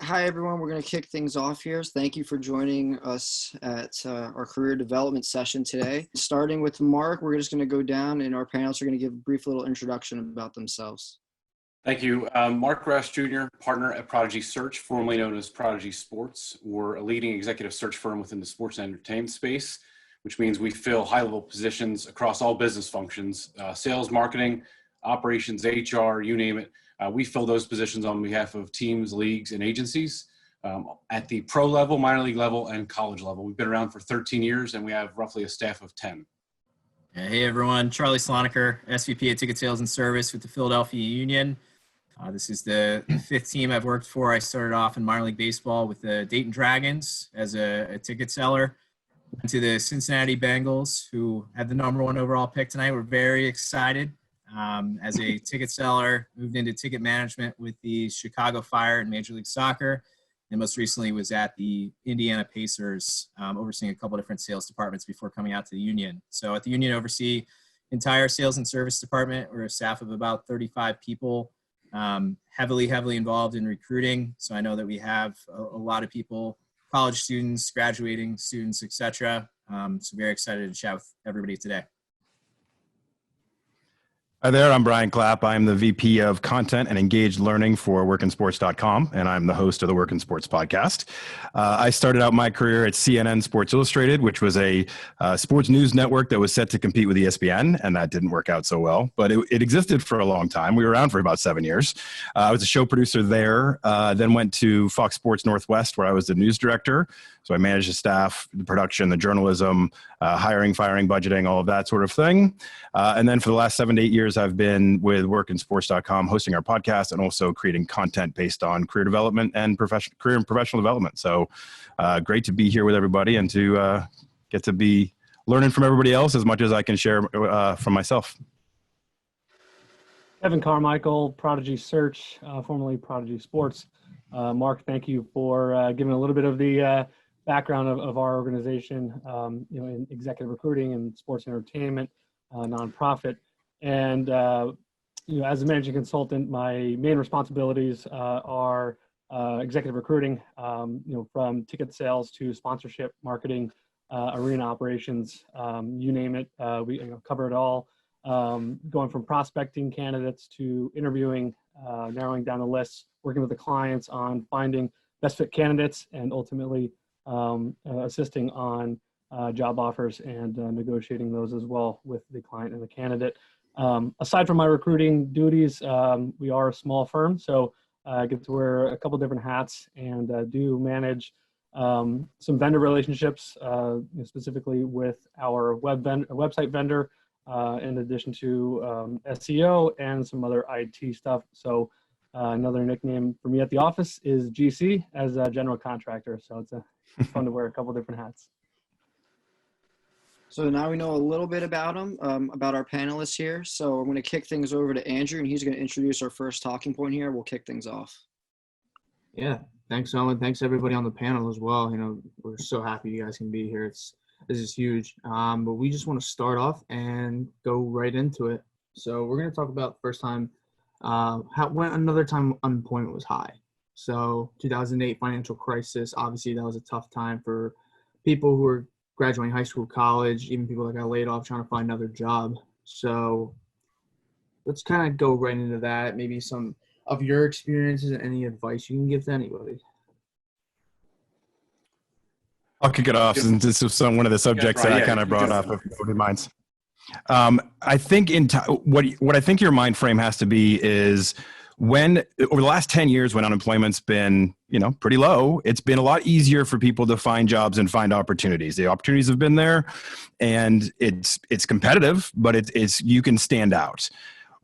Hi, everyone. We're going to kick things off here. Thank you for joining us at our career development session today. Starting with Mark, we're just going to go down and our panelists are going to give a brief little introduction about themselves. Thank you. Mark Gress, Jr., partner at Prodigy Search, formerly known as Prodigy Sports. We're a leading executive search firm within the sports and entertainment space, which means we fill high-level positions across all business functions, sales, marketing, operations, HR, you name it. We fill those positions on behalf of teams, leagues, and agencies at the pro level, minor league level, and college level. We've been around for 13 years, and we have roughly a staff of 10. Hey, everyone. Charlie Slonaker, SVP of Ticket Sales and Service with the Philadelphia Union. This is the fifth team I've worked for. I started off in minor league baseball with the Dayton Dragons as a ticket seller. Went to the Cincinnati Bengals, who had the #1 overall pick tonight. We're very excited. As a ticket seller, moved into ticket management with the Chicago Fire in Major League Soccer, and most recently was at the Indiana Pacers, overseeing a couple different sales departments before coming out to the Union. So at the Union, oversee entire sales and service department. We're a staff of about 35 people, heavily involved in recruiting. So I know that we have a lot of people, college students, graduating students, etc. So very excited to chat with everybody today. Hi there, I'm Brian Clapp. I'm the VP of Content and Engaged Learning for workinsports.com, and I'm the host of the Work in Sports podcast. I started out my career at CNN Sports Illustrated, which was a sports news network that was set to compete with ESPN, and that didn't work out so well, but it existed for a long time. We were around for about 7 years. I was a show producer there, then went to Fox Sports Northwest, where I was the news director. So I managed the staff, the production, the journalism, hiring, firing, budgeting, all of that sort of thing. And then for the last 7 to 8 years, I've been with workinsports.com, hosting our podcast and also creating content based on career development and career and professional development. So great to be here with everybody and to get to be learning from everybody else as much as I can share from myself. Kevin Carmichael, Prodigy Search, formerly Prodigy Sports. Mark, thank you for giving a little bit of the background of our organization, in executive recruiting and sports entertainment, nonprofit. And, as a managing consultant, my main responsibilities are executive recruiting, from ticket sales to sponsorship, marketing, arena operations, you name it. We cover it all, going from prospecting candidates to interviewing, narrowing down the lists, working with the clients on finding best fit candidates, and ultimately assisting on job offers and negotiating those as well with the client and the candidate. Aside from my recruiting duties, we are a small firm, so I get to wear a couple different hats and do manage some vendor relationships, specifically with our website vendor, in addition to SEO and some other IT stuff. So another nickname for me at the office is GC, as a general contractor. So it's fun to wear a couple different hats. So now we know a little bit about them, about our panelists here. So I'm going to kick things over to Andrew, and he's going to introduce our first talking point here. We'll kick things off. Yeah, thanks, Owen. Thanks everybody on the panel as well. We're so happy you guys can be here. This is huge. But we just want to start off and go right into it. So we're going to talk about the first time, when another time unemployment was high. So 2008 financial crisis, obviously that was a tough time for people who were graduating high school, college, even people that got laid off trying to find another job. So let's kind of go right into that. Maybe some of your experiences and any advice you can give to anybody. I'll kick it off since this was one of the subjects that I kind of brought up, if nobody minds. I think what I think your mind frame has to be is when over the last 10 years, when unemployment's been, pretty low, it's been a lot easier for people to find jobs and find opportunities. The opportunities have been there and it's competitive, but it's you can stand out.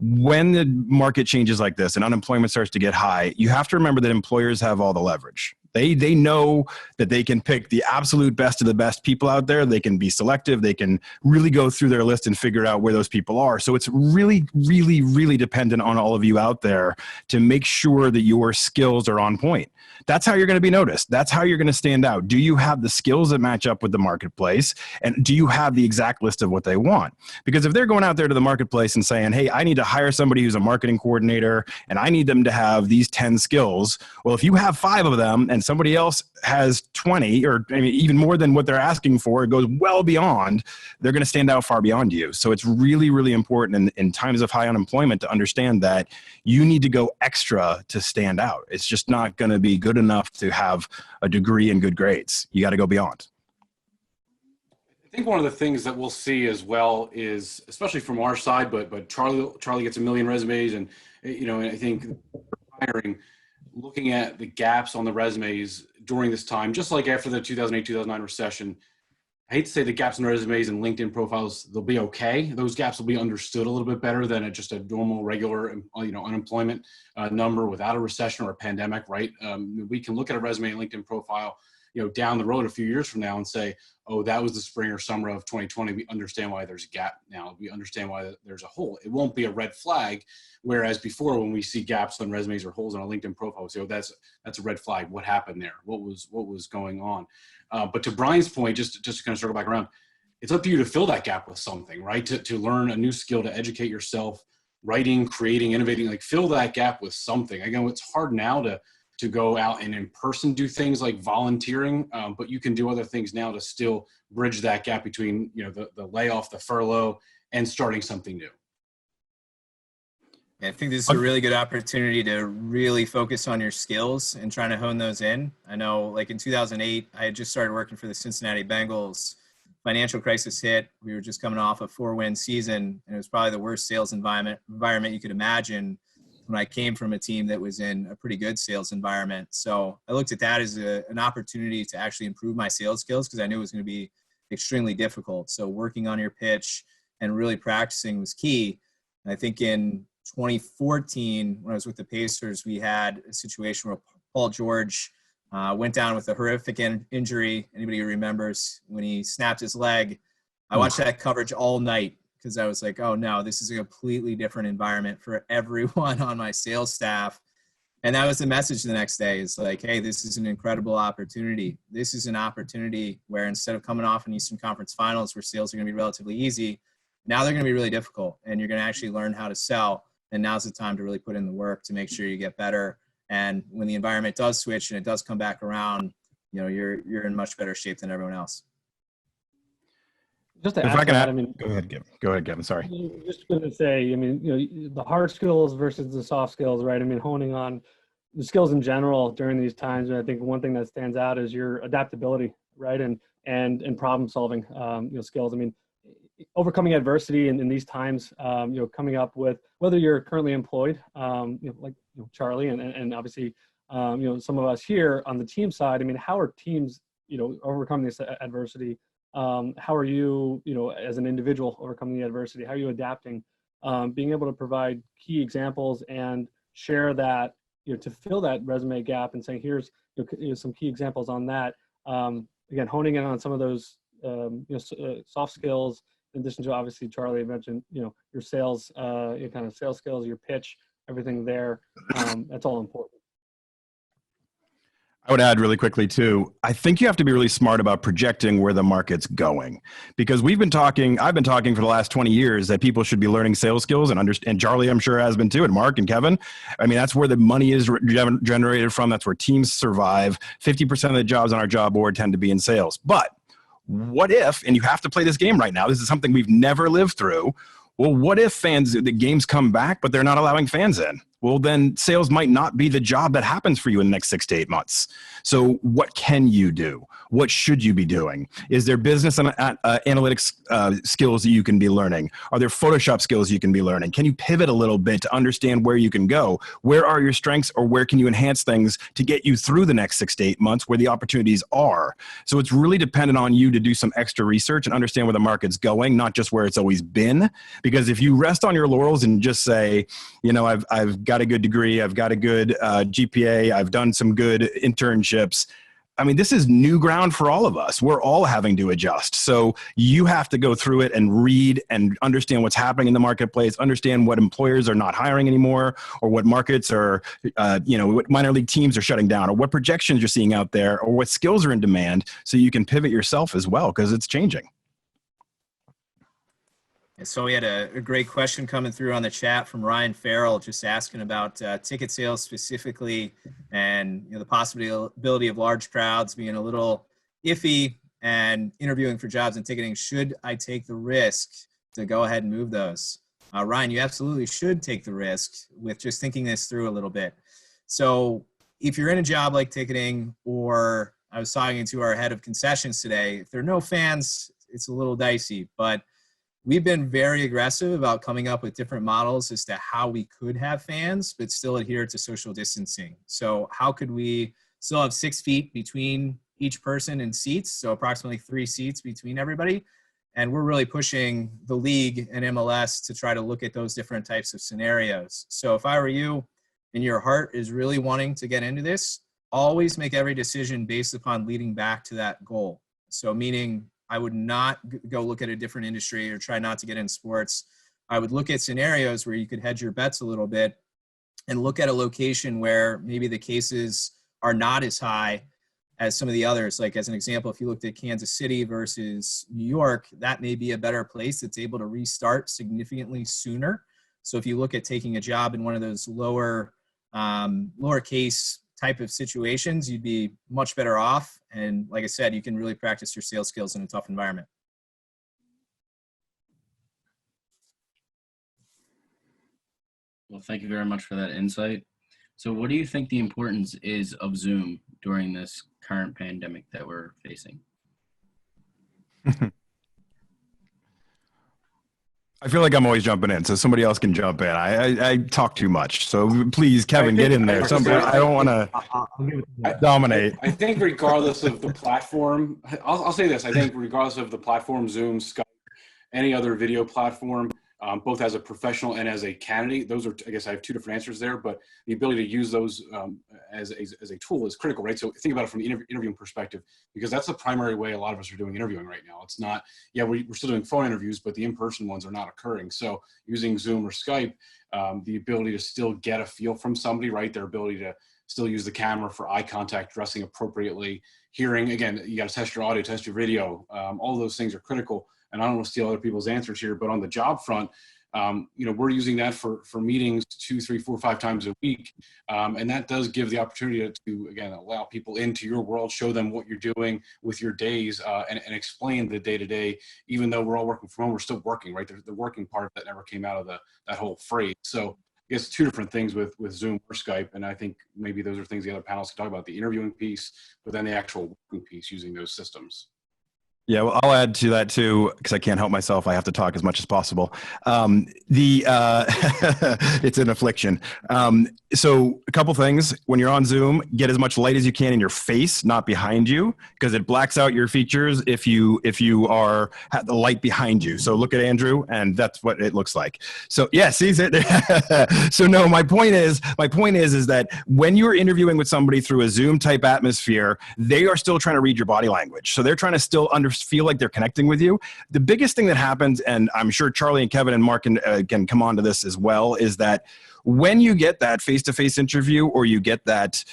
When the market changes like this and unemployment starts to get high, you have to remember that employers have all the leverage. They know that they can pick the absolute best of the best people out there. They can be selective. They can really go through their list and figure out where those people are. So it's really, really, really dependent on all of you out there to make sure that your skills are on point. That's how you're going to be noticed. That's how you're going to stand out. Do you have the skills that match up with the marketplace? And do you have the exact list of what they want? Because if they're going out there to the marketplace and saying, hey, I need to hire somebody who's a marketing coordinator and I need them to have these 10 skills. Well, if you have 5 of them and somebody else has 20 or even more than what they're asking for, it goes well beyond, they're going to stand out far beyond you. So it's really, really important in times of high unemployment to understand that you need to go extra to stand out. It's just not going to be good enough to have a degree and good grades. You got to go beyond. I think one of the things that we'll see as well is, especially from our side, but Charlie gets a million resumes, and I think hiring, looking at the gaps on the resumes during this time, just like after the 2008-2009 recession. I hate to say the gaps in resumes and LinkedIn profiles, they'll be okay. Those gaps will be understood a little bit better than just a normal, regular, unemployment number without a recession or a pandemic, right? We can look at a resume and LinkedIn profile, down the road a few years from now and say, oh, that was the spring or summer of 2020. We understand why there's a gap now. We understand why there's a hole. It won't be a red flag. Whereas before, when we see gaps on resumes or holes on a LinkedIn profile, we say, oh, that's a red flag. What happened there? What was going on? But to Brian's point, just to kind of circle back around, it's up to you to fill that gap with something, right? To learn a new skill, to educate yourself, writing, creating, innovating, like fill that gap with something. Again, it's hard now to go out and in person do things like volunteering, but you can do other things now to still bridge that gap between the layoff, the furlough, and starting something new. I think this is a really good opportunity to really focus on your skills and trying to hone those in. I know, like in 2008, I had just started working for the Cincinnati Bengals. Financial crisis hit. We were just coming off a 4-win season, and it was probably the worst sales environment you could imagine when I came from a team that was in a pretty good sales environment. So I looked at that as an opportunity to actually improve my sales skills because I knew it was going to be extremely difficult. So working on your pitch and really practicing was key. And I think in 2014, when I was with the Pacers, we had a situation where Paul George went down with a horrific injury. Anybody who remembers when he snapped his leg? I watched that coverage all night because I was like, oh no, this is a completely different environment for everyone on my sales staff. And that was the message the next day. It's like, hey, this is an incredible opportunity. This is an opportunity where instead of coming off in Eastern Conference Finals where sales are going to be relatively easy, now they're going to be really difficult and you're going to actually learn how to sell. And now's the time to really put in the work to make sure you get better. And when the environment does switch and it does come back around, you're in much better shape than everyone else. Just to if add I can that, add, I mean, go ahead, Kevin. Sorry. Just going to say, I mean, the hard skills versus the soft skills, right? I mean, honing on the skills in general during these times. And I think one thing that stands out is your adaptability, right? And problem solving, skills. I mean, overcoming adversity in these times, coming up with, whether you're currently employed, like Charlie and obviously, some of us here on the team side. I mean, how are teams, overcoming this adversity? How are you, as an individual overcoming the adversity? How are you adapting? Being able to provide key examples and share that, to fill that resume gap and saying, here's some key examples on that. Again, honing in on some of those soft skills. In addition to, obviously, Charlie mentioned, your sales, your kind of sales skills, your pitch, everything there. That's all important. I would add really quickly too, I think you have to be really smart about projecting where the market's going, because I've been talking for the last 20 years that people should be learning sales skills and Charlie, I'm sure, has been too, and Mark and Kevin. I mean, that's where the money is generated from. That's where teams survive. 50% of the jobs on our job board tend to be in sales. But what if, and you have to play this game right now, this is something we've never lived through. Well, what if the games come back, but they're not allowing fans in? Well, then sales might not be the job that happens for you in the next 6 to 8 months. So what can you do? What should you be doing? Is there business and analytics skills that you can be learning? Are there Photoshop skills you can be learning? Can you pivot a little bit to understand where you can go? Where are your strengths, or where can you enhance things to get you through the next 6 to 8 months where the opportunities are? So it's really dependent on you to do some extra research and understand where the market's going, not just where it's always been. Because if you rest on your laurels and just say, I've got a good degree. I've got a good GPA. I've done some good internships. I mean, this is new ground for all of us. We're all having to adjust. So you have to go through it and read and understand what's happening in the marketplace, understand what employers are not hiring anymore, or what markets are, what minor league teams are shutting down, or what projections you're seeing out there, or what skills are in demand, so you can pivot yourself as well, because it's changing. So we had a great question coming through on the chat from Ryan Farrell, just asking about ticket sales specifically, and the possibility of large crowds being a little iffy, and interviewing for jobs and ticketing. Should I take the risk to go ahead and move those? Ryan, you absolutely should take the risk with just thinking this through a little bit. So if you're in a job like ticketing, or I was talking to our head of concessions today, if there are no fans, it's a little dicey, but we've been very aggressive about coming up with different models as to how we could have fans, but still adhere to social distancing. So how could we still have 6 feet between each person and seats? So approximately 3 seats between everybody. And we're really pushing the league and MLS to try to look at those different types of scenarios. So if I were you and your heart is really wanting to get into this, always make every decision based upon leading back to that goal. So meaning, I would not go look at a different industry or try not to get in sports. I would look at scenarios where you could hedge your bets a little bit and look at a location where maybe the cases are not as high as some of the others. Like as an example, if you looked at Kansas City versus New York, that may be a better place that's able to restart significantly sooner. So if you look at taking a job in one of those lower case type of situations, you'd be much better off. And like I said, you can really practice your sales skills in a tough environment. Well, thank you very much for that insight. So what do you think the importance is of Zoom during this current pandemic that we're facing? I feel like I'm always jumping in, so somebody else can jump in. I talk too much, so please, Kevin, get in there. I don't want to dominate. I think regardless of the platform, I'll say this. I think regardless of the platform, Zoom, Skype, any other video platform, both as a professional and as a candidate, those are, I guess I have two different answers there, but the ability to use those as a tool is critical, right? So think about it from the interviewing perspective, because that's the primary way a lot of us are doing interviewing right now. It's not, we're still doing phone interviews, but the in-person ones are not occurring. So using Zoom or Skype, the ability to still get a feel from somebody, right? Their ability to still use the camera for eye contact, dressing appropriately, hearing, again, you got to test your audio, test your video. All those things are critical. And I don't want to steal other people's answers here, but on the job front, we're using that for meetings 2, 3, 4, 5 times a week. And that does give the opportunity to, again, allow people into your world, show them what you're doing with your days, and explain the day-to-day. Even though we're all working from home, we're still working, right? The working part that never came out of that whole phrase. So I guess 2 different things with Zoom or Skype. And I think maybe those are things the other panelists can talk about, the interviewing piece, but then the actual working piece using those systems. Yeah, well, I'll add to that too, because I can't help myself. I have to talk as much as possible. It's an affliction. So a couple things. When you're on Zoom, get as much light as you can in your face, not behind you, because it blacks out your features if you have the light behind you. So look at Andrew, and that's what it looks like. So yeah, see it. So no, my point is that when you're interviewing with somebody through a Zoom type atmosphere, they are still trying to read your body language. So they're trying to still feel like they're connecting with you. The biggest thing that happens, and I'm sure Charlie and Kevin and Mark can come on to this as well, is that when you get that face-to-face interview, or you get that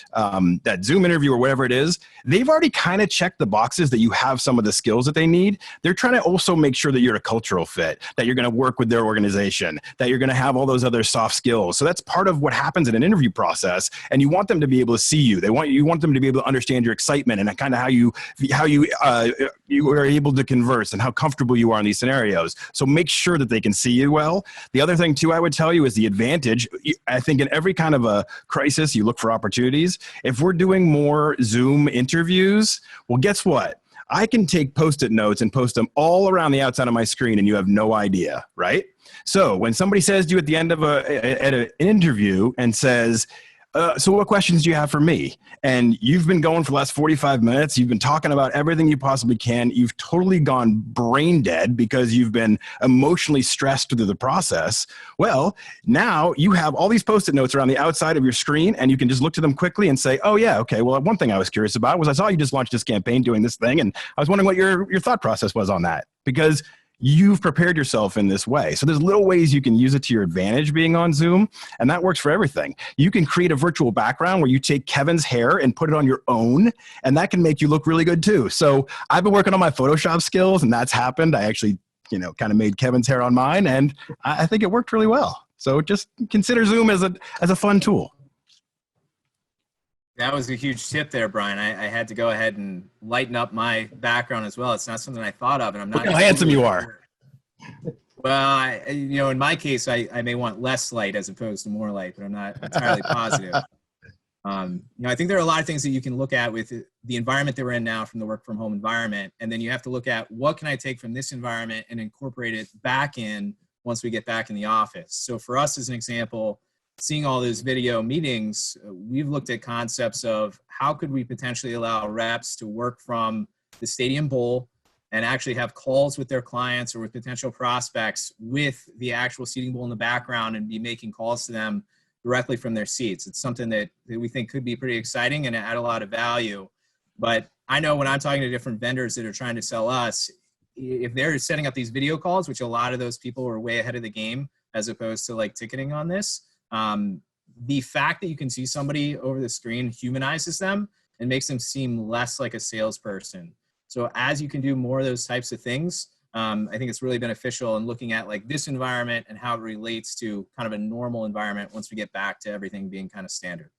Zoom interview or whatever it is, they've already kind of checked the boxes that you have some of the skills that they need. They're trying to also make sure that you're a cultural fit, that you're going to work with their organization, that you're going to have all those other soft skills. So that's part of what happens in an interview process, and you want them to be able to see you. You want them to be able to understand your excitement and kind of how you are able to converse and how comfortable you are in these scenarios. So make sure that they can see you well. The other thing too, I would tell you, is the advantage. I think in every kind of a crisis, you look for opportunities. If we're doing more Zoom interviews, well, guess what? I can take Post-it notes and post them all around the outside of my screen, and you have no idea, right? So when somebody says to you at the end of an interview and says, so what questions do you have for me? And you've been going for the last 45 minutes. You've been talking about everything you possibly can. You've totally gone brain dead because you've been emotionally stressed through the process. Well, now you have all these Post-it notes around the outside of your screen, and you can just look to them quickly and say, oh yeah, okay, well, one thing I was curious about was I saw you just launched this campaign doing this thing, and I was wondering what your thought process was on that. Because you've prepared yourself in this way. So there's little ways you can use it to your advantage being on Zoom, and that works for everything. You can create a virtual background where you take Kevin's hair and put it on your own, and that can make you look really good too. So I've been working on my Photoshop skills, and that's happened. I actually, kind of made Kevin's hair on mine, and I think it worked really well. So just consider Zoom as a fun tool. That was a huge tip there, Brian. I had to go ahead and lighten up my background as well. It's not something I thought of, and I'm not. Look how handsome you are. Well, in my case, I may want less light as opposed to more light, but I'm not entirely positive. I think there are a lot of things that you can look at with the environment that we're in now from the work from home environment, and then you have to look at what can I take from this environment and incorporate it back in once we get back in the office. So for us, as an example, seeing all those video meetings, we've looked at concepts of how could we potentially allow reps to work from the stadium bowl and actually have calls with their clients or with potential prospects with the actual seating bowl in the background and be making calls to them directly from their seats. It's something that we think could be pretty exciting and add a lot of value. But I know when I'm talking to different vendors that are trying to sell us, if they're setting up these video calls, which a lot of those people are way ahead of the game as opposed to like ticketing on this, the fact that you can see somebody over the screen humanizes them and makes them seem less like a salesperson. So as you can do more of those types of things, I think it's really beneficial in looking at like this environment and how it relates to kind of a normal environment once we get back to everything being kind of standard.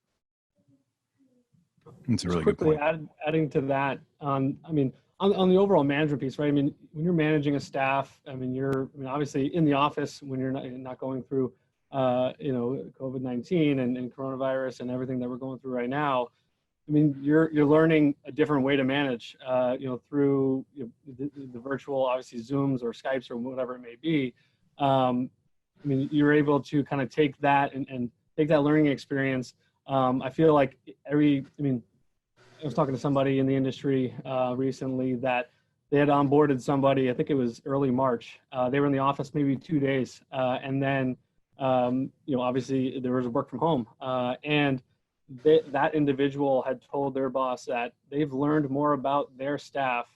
That's a really good point. Adding to that, on the overall management piece, right? I mean, when you're managing a staff, obviously in the office when you're not going through COVID-19 and coronavirus and everything that we're going through right now. I mean, you're learning a different way to manage, through the virtual, obviously Zooms or Skypes or whatever it may be. You're able to kind of take that and take that learning experience. I feel like I was talking to somebody in the industry recently that they had onboarded somebody, I think it was early March. They were in the office maybe 2 days, and then obviously there was a work from home, and that individual had told their boss that they've learned more about their staff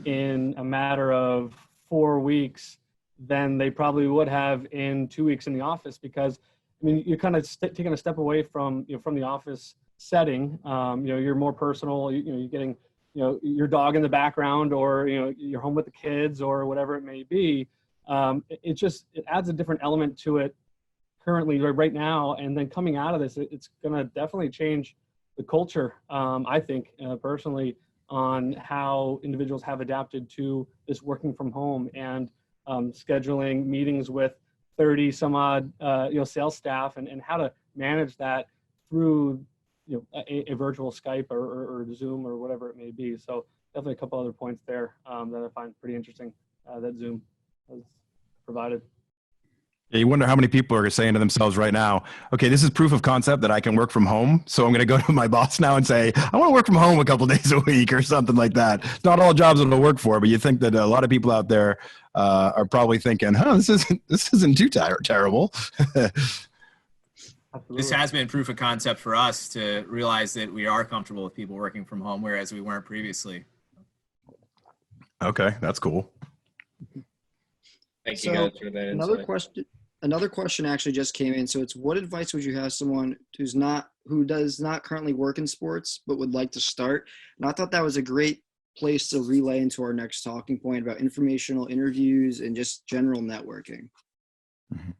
in a matter of 4 weeks than they probably would have in 2 weeks in the office, because you're kind of taking a step away from the office setting. You're more personal. You're getting your dog in the background, or you're home with the kids or whatever it may be. It adds a different element to it currently right now, and then coming out of this, it's going to definitely change the culture, I think, personally, on how individuals have adapted to this working from home and scheduling meetings with 30 some odd sales staff and how to manage that through a virtual Skype or Zoom or whatever it may be. So definitely a couple other points there that I find pretty interesting that Zoom has provided. Yeah, you wonder how many people are saying to themselves right now, okay, this is proof of concept that I can work from home. So I'm going to go to my boss now and say, I want to work from home a couple days a week or something like that. It's not all jobs it'll work for, but you think that a lot of people out there are probably thinking, this isn't too terrible. This has been proof of concept for us to realize that we are comfortable with people working from home, whereas we weren't previously. Okay, that's cool. Thank you guys for that insight. Another question actually just came in. So it's, what advice would you have someone who does not currently work in sports but would like to start? And I thought that was a great place to relay into our next talking point about informational interviews and just general networking. Mm-hmm.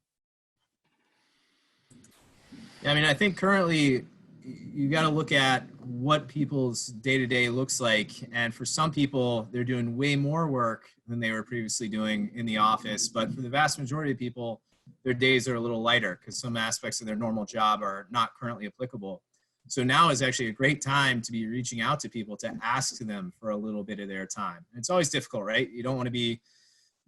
Yeah, I think currently you got to look at what people's day-to-day looks like. And for some people, they're doing way more work than they were previously doing in the office. But for the vast majority of people, their days are a little lighter because some aspects of their normal job are not currently applicable. So now is actually a great time to be reaching out to people to ask them for a little bit of their time. And it's always difficult, right? You don't want to be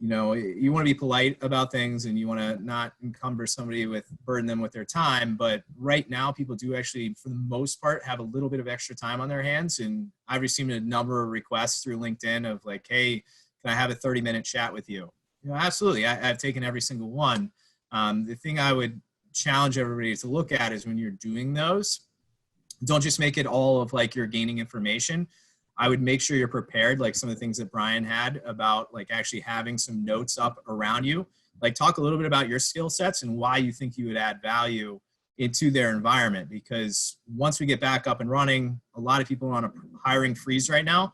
you want to be polite about things and you want to not encumber somebody burden them with their time. But right now, people do actually, for the most part, have a little bit of extra time on their hands. And I've received a number of requests through LinkedIn of like, hey, can I have a 30-minute chat with you? Absolutely. I've taken every single one. The thing I would challenge everybody to look at is when you're doing those, don't just make it all of like you're gaining information. I would make sure you're prepared, like some of the things that Brian had about like actually having some notes up around you. Like talk a little bit about your skill sets and why you think you would add value into their environment. Because once we get back up and running, a lot of people are on a hiring freeze right now.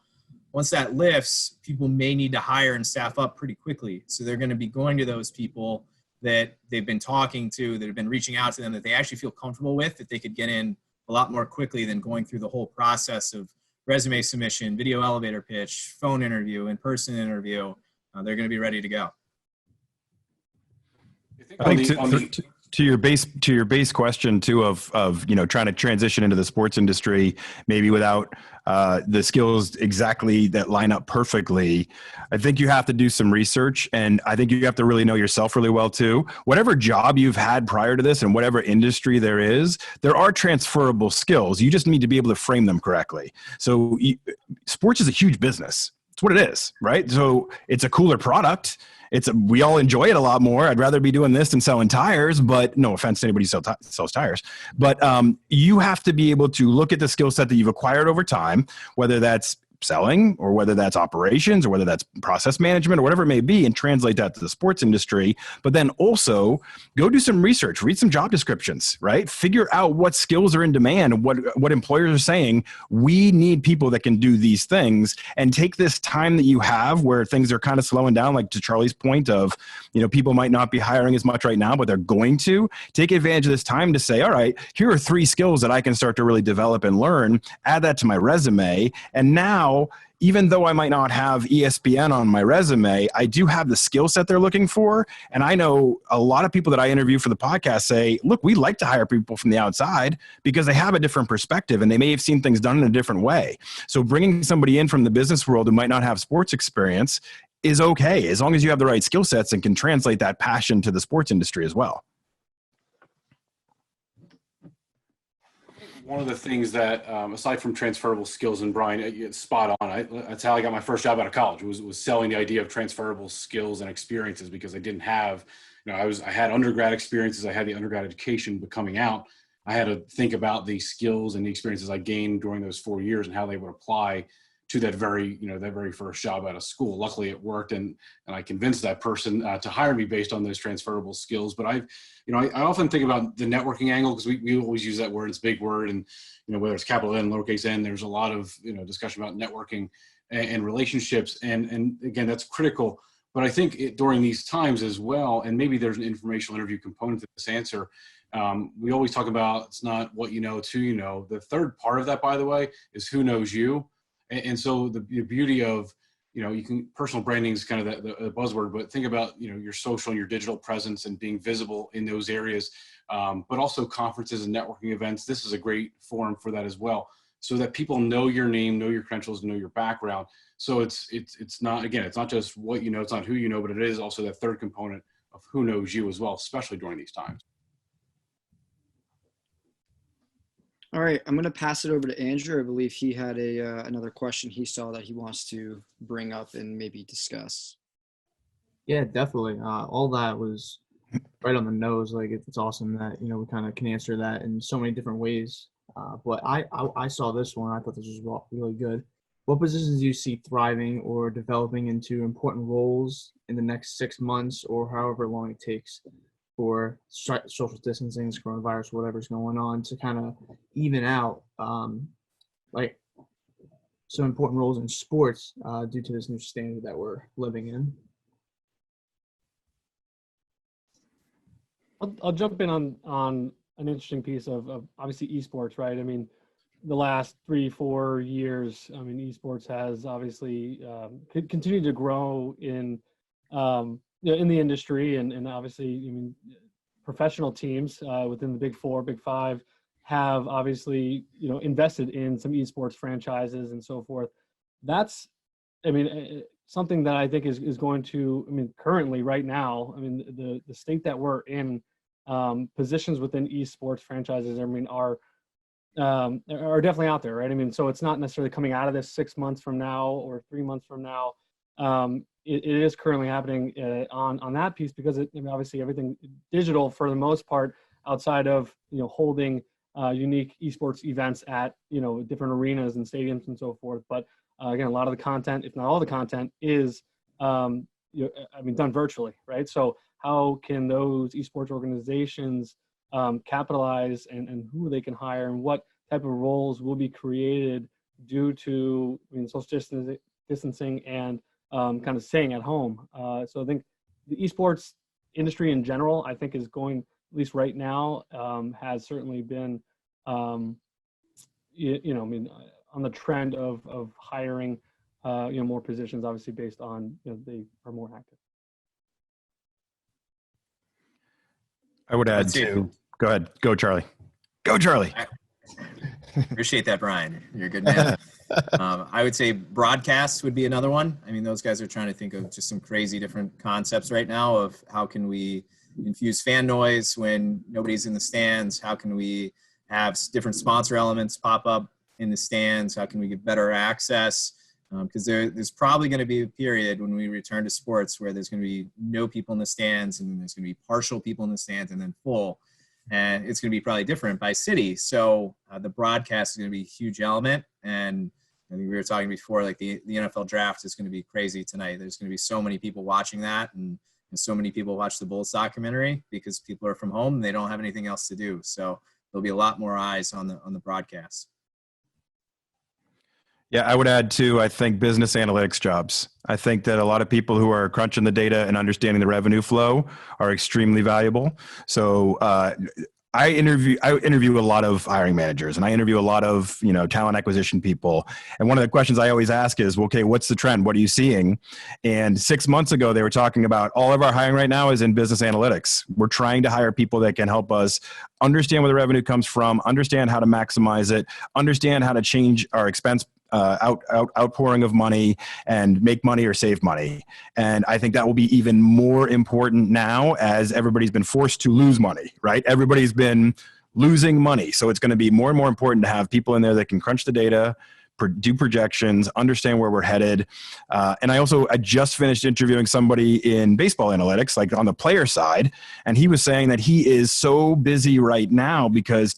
Once that lifts, people may need to hire and staff up pretty quickly. So they're going to be going to those people that they've been talking to, that have been reaching out to them, that they actually feel comfortable with, that they could get in a lot more quickly than going through the whole process of resume submission, video elevator pitch, phone interview, in-person interview. They're going to be ready to go. I think to your base question too of trying to transition into the sports industry, maybe without the skills exactly that line up perfectly. I think you have to do some research, and I think you have to really know yourself really well too. Whatever job you've had prior to this and whatever industry there are transferable skills. You just need to be able to frame them correctly. So sports is a huge business. It's what it is, right? So it's a cooler product. We all enjoy it a lot more. I'd rather be doing this than selling tires, but no offense to anybody who sells tires. But you have to be able to look at the skill set that you've acquired over time, whether that's selling or whether that's operations or whether that's process management or whatever it may be, and translate that to the sports industry. But then also go do some research, read some job descriptions, right? Figure out what skills are in demand and what employers are saying. We need people that can do these things, and take this time that you have where things are kind of slowing down, like to Charlie's point of, people might not be hiring as much right now, but they're going to take advantage of this time to say, all right, here are 3 skills that I can start to really develop and learn, add that to my resume. And now, even though I might not have ESPN on my resume, I do have the skill set they're looking for. And I know a lot of people that I interview for the podcast say, look, we like to hire people from the outside because they have a different perspective and they may have seen things done in a different way. So bringing somebody in from the business world who might not have sports experience is okay, as long as you have the right skill sets and can translate that passion to the sports industry as well. One of the things that, aside from transferable skills, and Brian, it's spot on. That's how I got my first job out of college, was selling the idea of transferable skills and experiences, because I didn't have, I had undergrad experiences, I had the undergrad education, but coming out, I had to think about the skills and the experiences I gained during those 4 years and how they would apply to that very first job out of school. Luckily it worked, and I convinced that person to hire me based on those transferable skills. But I often think about the networking angle, because we always use that word. It's a big word, and whether it's capital N, lowercase n, there's a lot of discussion about networking and relationships, and again, that's critical. But I think during these times as well, and maybe there's an informational interview component to this answer. We always talk about, it's not what you know, it's who you know. The third part of that, by the way, is who knows you. And so the beauty of, personal branding is kind of the buzzword, but think about, your social and your digital presence and being visible in those areas, but also conferences and networking events. This is a great forum for that as well, so that people know your name, know your credentials, know your background. So it's not, again, it's not just what you know, it's not who you know, but it is also that third component of who knows you as well, especially during these times. All right, I'm going to pass it over to Andrew. I believe he had another question he saw that he wants to bring up and maybe discuss. Yeah, definitely. All that was right on the nose. Like, it's awesome that, we kind of can answer that in so many different ways. But I saw this one. I thought this was really good. What positions do you see thriving or developing into important roles in the next 6 months, or however long it takes for social distancing, coronavirus, whatever's going on, to kind of even out like some important roles in sports due to this new standard that we're living in? I'll jump in on an interesting piece of obviously esports, right? I mean, the last 3-4 years, I mean, esports has obviously continued to grow in in the industry, and obviously, I mean, professional teams within the Big Four, Big Five have obviously, invested in some esports franchises and so forth. That's, I mean, something that I think is going to, I mean, currently right now, I mean, the state that we're in, positions within esports franchises, I mean, are definitely out there, right? I mean, so it's not necessarily coming out of this 6 months from now or 3 months from now. It is currently happening on that piece because I mean, obviously everything digital for the most part, outside of holding unique esports events at different arenas and stadiums and so forth. But again, a lot of the content, if not all the content, is I mean, done virtually, right? So how can those esports organizations capitalize and who they can hire and what type of roles will be created due to social distancing and kind of staying at home. So I think the esports industry in general, I think, is going, at least right now, has certainly been, I mean, on the trend of hiring, more positions, obviously based on, they are more active. I would add to, go ahead, go Charlie. Go Charlie. Appreciate that, Brian. You're a good man. I would say broadcasts would be another one. I mean, those guys are trying to think of just some crazy different concepts right now of how can we infuse fan noise when nobody's in the stands? How can we have different sponsor elements pop up in the stands? How can we get better access? Because there's probably going to be a period when we return to sports where there's going to be no people in the stands, and there's going to be partial people in the stands, and then full. And it's going to be probably different by city. So the broadcast is going to be a huge element. And I think we were talking before, like the NFL draft is going to be crazy tonight. There's going to be so many people watching that, and so many people watch the Bulls documentary because people are from home and they don't have anything else to do. So there'll be a lot more eyes on the broadcast. Yeah, I would add too, I think business analytics jobs. I think that a lot of people who are crunching the data and understanding the revenue flow are extremely valuable. So I interview a lot of hiring managers, and I interview a lot of talent acquisition people. And one of the questions I always ask is, well, okay, what's the trend? What are you seeing? And 6 months ago, they were talking about all of our hiring right now is in business analytics. We're trying to hire people that can help us understand where the revenue comes from, understand how to maximize it, understand how to change our expense outpouring of money and make money or save money. And I think that will be even more important now as everybody's been forced to lose money, right? Everybody's been losing money. So it's going to be more and more important to have people in there that can crunch the data, do projections, understand where we're headed. And I just finished interviewing somebody in baseball analytics, like on the player side. And he was saying that he is so busy right now because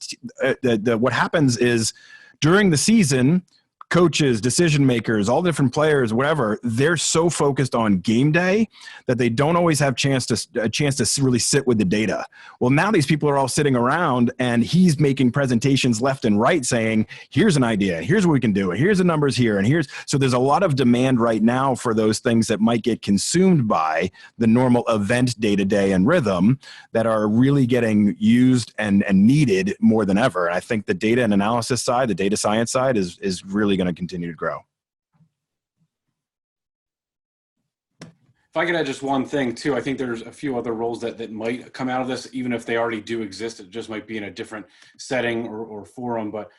what happens is during the season, coaches, decision makers, all different players, whatever, they're so focused on game day that they don't always have a chance to really sit with the data. Well, now these people are all sitting around and he's making presentations left and right saying, here's an idea, here's what we can do, and here's the numbers here, and so there's a lot of demand right now for those things that might get consumed by the normal event day-to-day and rhythm that are really getting used and needed more than ever. And I think the data and analysis side, the data science side is really going to continue to grow. If I could add just one thing too, I think there's a few other roles that might come out of this, even if they already do exist. It just might be in a different setting or forum, but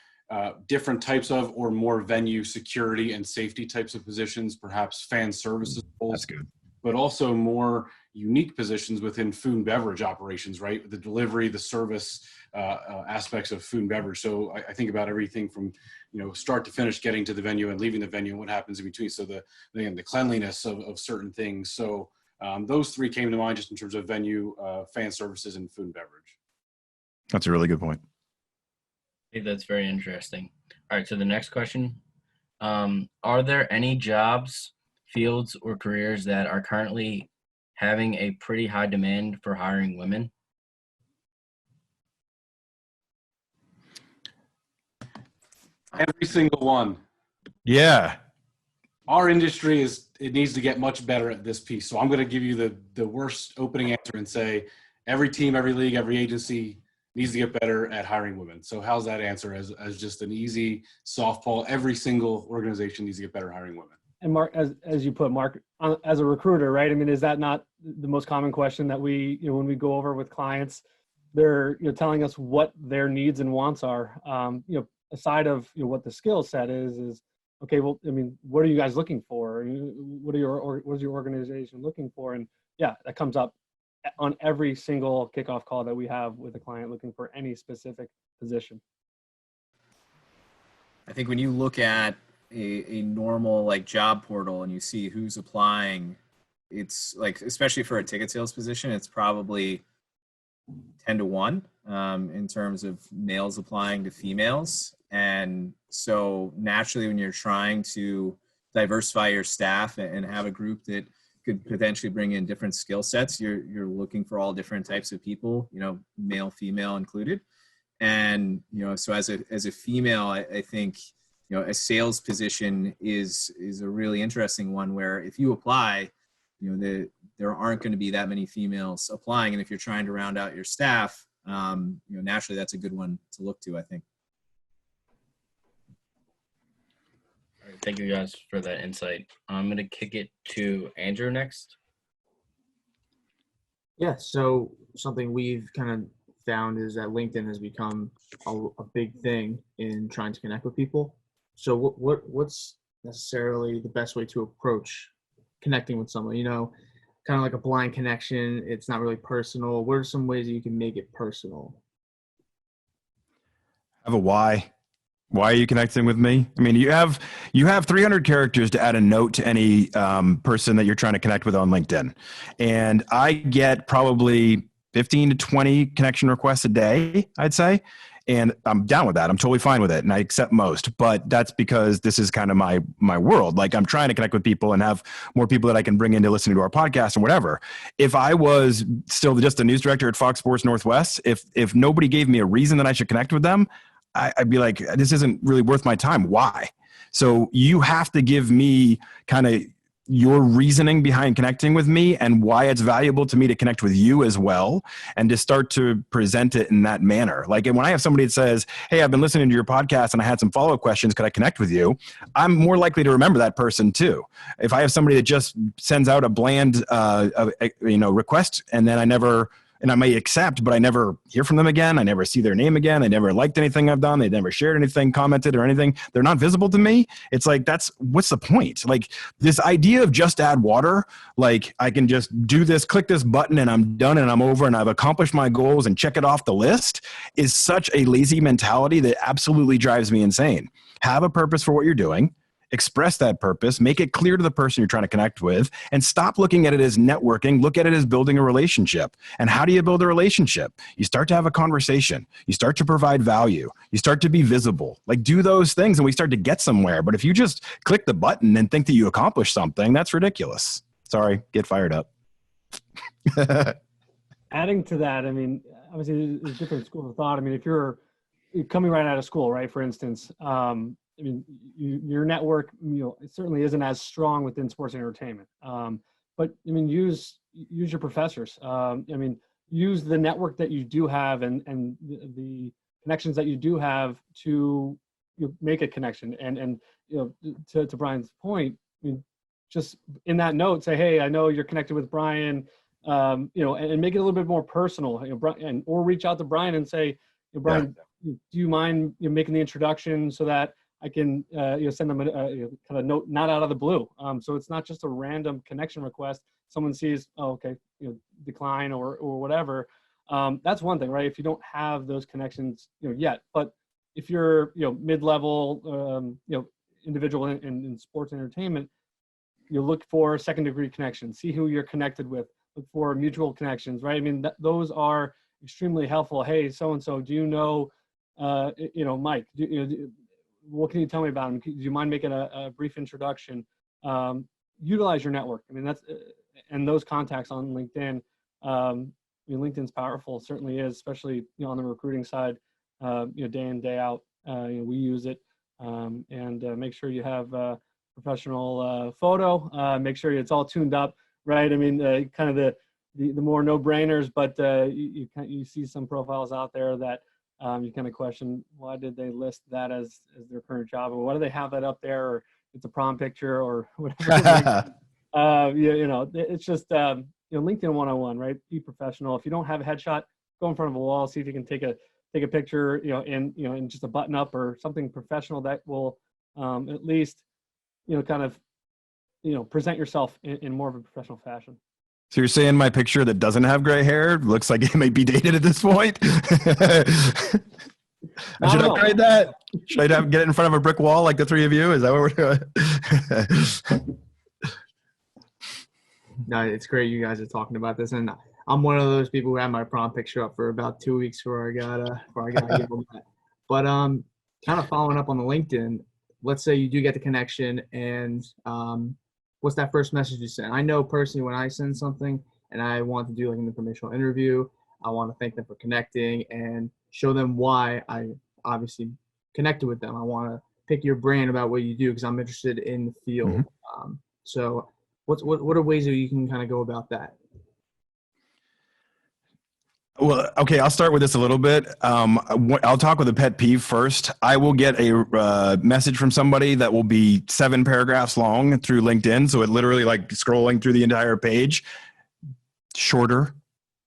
different types of or more venue security and safety types of positions, perhaps fan services roles. That's good. But also more unique positions within food and beverage operations, right? The delivery, the service aspects of food and beverage. So I think about everything from, start to finish, getting to the venue and leaving the venue and what happens in between. So the cleanliness of certain things. So those three came to mind just in terms of venue, fan services, and food and beverage. That's a really good point. I think that's very interesting. All right, so the next question. Are there any jobs, fields, or careers that are currently having a pretty high demand for hiring women? Every single one. Yeah. Our industry it needs to get much better at this piece. So I'm going to give you the worst opening answer and say every team, every league, every agency needs to get better at hiring women. So how's that answer as just an easy softball? Every single organization needs to get better at hiring women. And Mark, as you put, Mark, as a recruiter, right? I mean, is that not the most common question that we, when we go over with clients, they're telling us what their needs and wants are. Aside of what the skill set is okay, well, I mean, what are you guys looking for? What is your organization looking for? And yeah, that comes up on every single kickoff call that we have with a client looking for any specific position. I think when you look at a normal like job portal and you see who's applying, it's like, especially for a ticket sales position, it's probably 10-1 in terms of males applying to females. And so naturally, when you're trying to diversify your staff and have a group that could potentially bring in different skill sets, you're looking for all different types of people, you know, male, female included. And, you know, so as a female, I think, you know, a sales position is a really interesting one where if you apply, you know, there aren't going to be that many females applying. And if you're trying to round out your staff, you know, naturally that's a good one to look to, I think. All right, thank you guys for that insight. I'm going to kick it to Andrew next. Yeah, so something we've kind of found is that LinkedIn has become a big thing in trying to connect with people. So what's necessarily the best way to approach connecting with someone? You know, kind of like a blind connection. It's not really personal. What are some ways that you can make it personal? Have a why. Why are you connecting with me? I mean, you have 300 characters to add a note to any person that you're trying to connect with on LinkedIn. And I get probably 15 to 20 connection requests a day, I'd say. And I'm down with that. I'm totally fine with it. And I accept most, but that's because this is kind of my world. Like, I'm trying to connect with people and have more people that I can bring into listening to our podcast and whatever. If I was still just a news director at Fox Sports Northwest, if nobody gave me a reason that I should connect with them, I'd be like, this isn't really worth my time. Why? So you have to give me kind of your reasoning behind connecting with me and why it's valuable to me to connect with you as well, and to start to present it in that manner. Like, when I have somebody that says, hey, I've been listening to your podcast and I had some follow-up questions, could I connect with you? I'm more likely to remember that person too. If I have somebody that just sends out a bland request and then I may accept, but I never hear from them again. I never see their name again. I never liked anything I've done. They never shared anything, commented or anything. They're not visible to me. It's like, what's the point? Like, this idea of just add water, like I can just do this, click this button and I'm done and I'm over and I've accomplished my goals and check it off the list, is such a lazy mentality that absolutely drives me insane. Have a purpose for what you're doing. Express that purpose, make it clear to the person you're trying to connect with, and stop looking at it as networking. Look at it as building a relationship. And how do you build a relationship? You start to have a conversation. You start to provide value. You start to be visible. Like, do those things and we start to get somewhere. But if you just click the button and think that you accomplished something, that's ridiculous. Sorry, get fired up. Adding to that, I mean, obviously there's different schools of thought. I mean, if you're coming right out of school, right, for instance, I mean, your network, you know, it certainly isn't as strong within sports and entertainment. But I mean, use your professors. I mean, use the network that you do have and the connections that you do have to make a connection. And you know, to Brian's point, I mean, just in that note, say, hey, I know you're connected with Brian. You know, and make it a little bit more personal. You know, Brian, or reach out to Brian and say, you know, Brian, do you mind making the introduction so that I can send them a kind of note, not out of the blue. So it's not just a random connection request. Someone sees, oh, okay, you know, decline or whatever. That's one thing, right? If you don't have those connections, you know, yet. But if you're, you know, mid-level, individual in sports and entertainment, you look for second degree connections. See who you're connected with. Look for mutual connections, right? I mean, those are extremely helpful. Hey, so and so, do you know, Mike? What can you tell me about him? Do you mind making a brief introduction? Utilize your network. I mean, that's and those contacts on LinkedIn. I mean, LinkedIn's powerful, certainly is, especially, you know, on the recruiting side. Day in, day out, we use it. And make sure you have a professional photo. Make sure it's all tuned up, right? I mean, kind of the more no-brainers, but you see some profiles out there that you kind of question, why did they list that as their current job, or why do they have that up there, or it's a prom picture or whatever. It's just LinkedIn 101, right? Be professional. If you don't have a headshot, go in front of a wall, see if you can take a picture, in just a button up or something professional that will at least kind of, present yourself in more of a professional fashion. So you're saying my picture that doesn't have gray hair looks like it might be dated at this point? I should upgrade that? Should I get it in front of a brick wall like the three of you? Is that what we're doing? No, it's great you guys are talking about this, and I'm one of those people who had my prom picture up for about 2 weeks before I got that. But kind of following up on the LinkedIn, let's say you do get the connection, and what's that first message you send? I know personally when I send something and I want to do like an informational interview, I want to thank them for connecting and show them why I obviously connected with them. I want to pick your brain about what you do because I'm interested in the field. Mm-hmm. So what are ways that you can kind of go about that? Well, okay, I'll start with this a little bit. I'll talk with a pet peeve first. I will get a message from somebody that will be 7 paragraphs long through LinkedIn. So it literally like scrolling through the entire page. Shorter,